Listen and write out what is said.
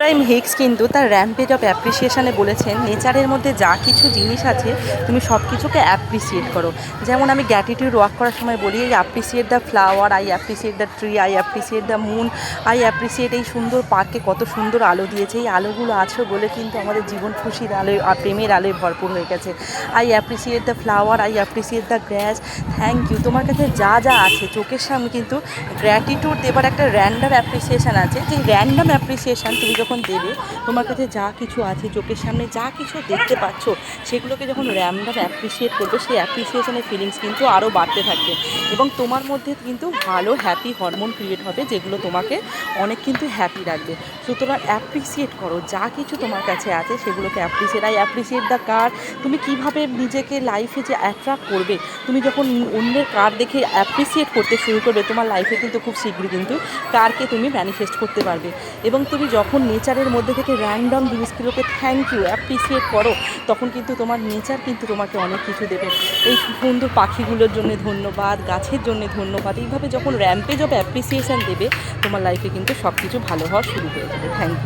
Ibrahim Higgs কিন্তু তার rampage of অ্যাপ্রিসিয়েশনে বলেছেন, নেচারের মধ্যে যা কিছু জিনিস আছে তুমি সব কিছুকে অ্যাপ্রিসিয়েট করো। যেমন আমি গ্র্যাটিটিউড ওয়াক করার সময় বলি, I appreciate the flower, I appreciate the tree, I appreciate the moon, I appreciate এই সুন্দর পার্কে কত সুন্দর আলো দিয়েছে, এই আলোগুলো আছে বলে কিন্তু আমাদের জীবন খুশির আলোয় প্রেমের আলোয় ভরপুর হয়ে গেছে। I appreciate the flower, I appreciate the grass. Thank you. তোমার কাছে যা যা আছে চোখের সামনে কিন্তু গ্র্যাটিটিউড দেবার একটা র্যান্ডাম অ্যাপ্রিসিয়েশান আছে, যে র্যান্ডাম অ্যাপ্রিসিয়েশান তুমি যখন দেবে, তোমার কাছে যা কিছু আছে চোখের সামনে যা কিছু দেখতে পাচ্ছ সেগুলোকে যখন র্যান্ডাম অ্যাপ্রিসিয়েট করবে, সেই অ্যাপ্রিসিয়েশনের ফিলিংস কিন্তু আরও বাড়তে থাকবে এবং তোমার মধ্যে কিন্তু ভালো হ্যাপি হরমোন ক্রিয়েট হবে, যেগুলো তোমাকে অনেক কিন্তু হ্যাপি রাখবে। সুতরাং অ্যাপ্রিসিয়েট করো যা কিছু তোমার কাছে আছে সেগুলোকে appreciate. I appreciate the car. তুমি কীভাবে নিজেকে লাইফে যে অ্যাট্রাক্ট করবে, তুমি যখন অন্যের কার দেখে অ্যাপ্রিসিয়েট করতে শুরু করবে, তোমার লাইফে কিন্তু খুব শীঘ্রই কিন্তু কারকে তুমি ম্যানিফেস্ট করতে পারবে। এবং তুমি যখন নেচারের মধ্যে থেকে র্যান্ডম জিনিসগুলোকে থ্যাংক ইউ অ্যাপ্রিসিয়েট করো, তখন কিন্তু তোমার নেচার কিন্তু তোমাকে অনেক কিছু দেবে। এই সুন্দর পাখিগুলোর জন্য ধন্যবাদ, গাছের জন্য ধন্যবাদ। এইভাবে যখন র্যাম্পেজ অফ অ্যাপ্রিসিয়েশান দেবে, তোমার লাইফে কিন্তু সব কিছু ভালো হওয়া শুরু হয়ে যাবে। Thank you.